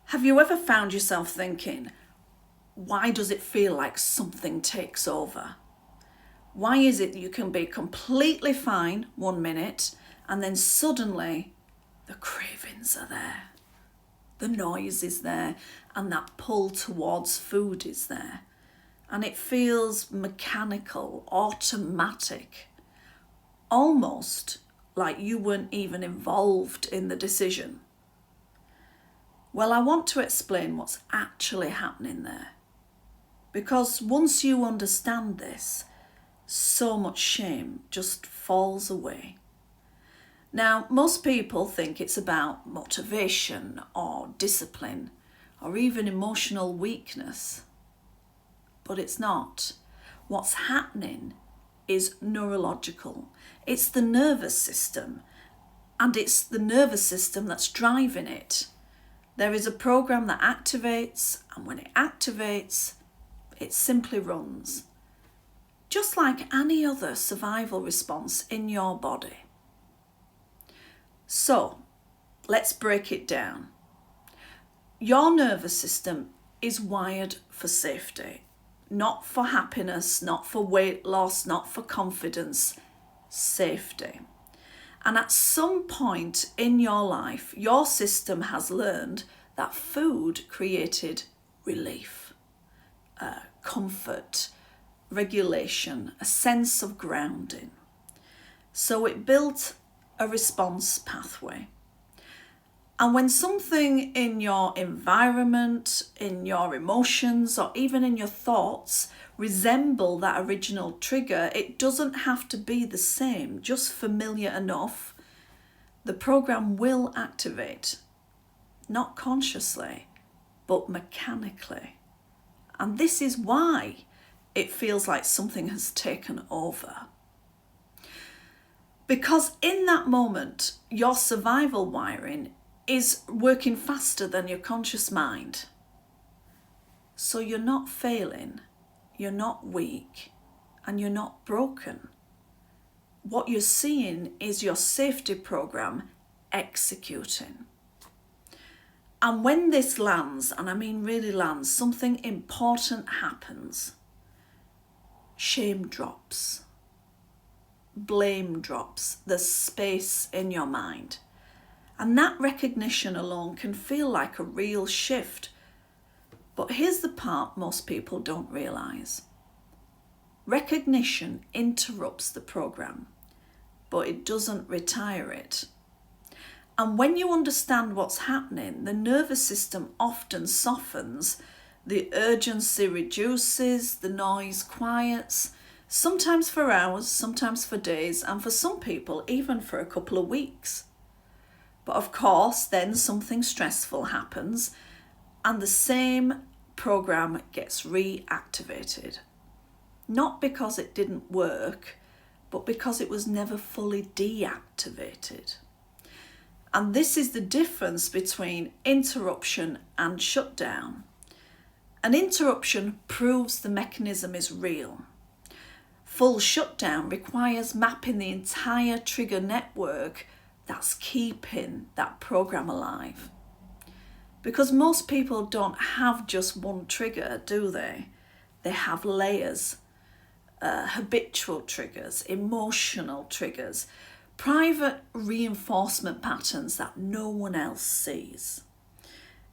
Have you ever found yourself thinking, why does it feel like something takes over? Why is it that you can be completely fine 1 minute and then suddenly the cravings are there, the noise is there, and that pull towards food is there, and it feels mechanical, automatic, almost like you weren't even involved in the decision? Well, I want to explain what's actually happening there. Because once you understand this, so much shame just falls away. Now, most people think it's about motivation or discipline or even emotional weakness. But it's not. What's happening is neurological. It's the nervous system, and it's the nervous system that's driving it. There is a program that activates, and when it activates, it simply runs. Just like any other survival response in your body. So, let's break it down. Your nervous system is wired for safety, not for happiness, not for weight loss, not for confidence, safety. And at some point in your life, your system has learned that food created relief, comfort, regulation, a sense of grounding. So it built a response pathway. And when something in your environment, in your emotions, or even in your thoughts resemble that original trigger, it doesn't have to be the same, just familiar enough. The program will activate, not consciously, but mechanically. And this is why it feels like something has taken over. Because in that moment, your survival wiring is working faster than your conscious mind. So you're not failing, you're not weak, and you're not broken. What you're seeing is your safety program executing. And when this lands, and I mean really lands, something important happens. Shame drops. Blame drops. There's space in your mind. And that recognition alone can feel like a real shift. But here's the part most people don't realise. Recognition interrupts the program, but it doesn't retire it. And when you understand what's happening, the nervous system often softens, the urgency reduces, the noise quiets, sometimes for hours, sometimes for days, and for some people even for a couple of weeks. But of course, then something stressful happens and the same program gets reactivated. Not because it didn't work, but because it was never fully deactivated. And this is the difference between interruption and shutdown. An interruption proves the mechanism is real. Full shutdown requires mapping the entire trigger network that's keeping that program alive. Because most people don't have just one trigger, do they? They have layers, habitual triggers, emotional triggers, private reinforcement patterns that no one else sees.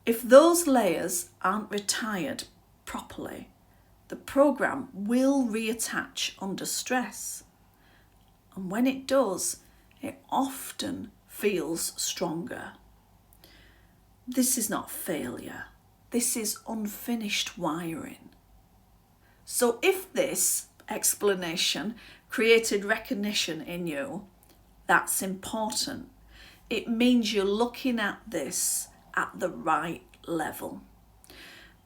If those layers aren't retired properly, the program will reattach under stress. And when it does, it often feels stronger. This is not failure. This is unfinished wiring. So if this explanation created recognition in you, that's important. It means you're looking at this at the right level.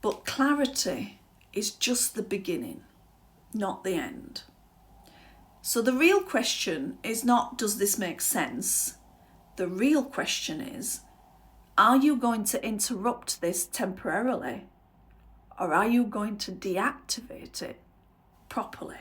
But clarity is just the beginning, not the end. So the real question is not, does this make sense? The real question is, are you going to interrupt this temporarily? Or are you going to deactivate it properly?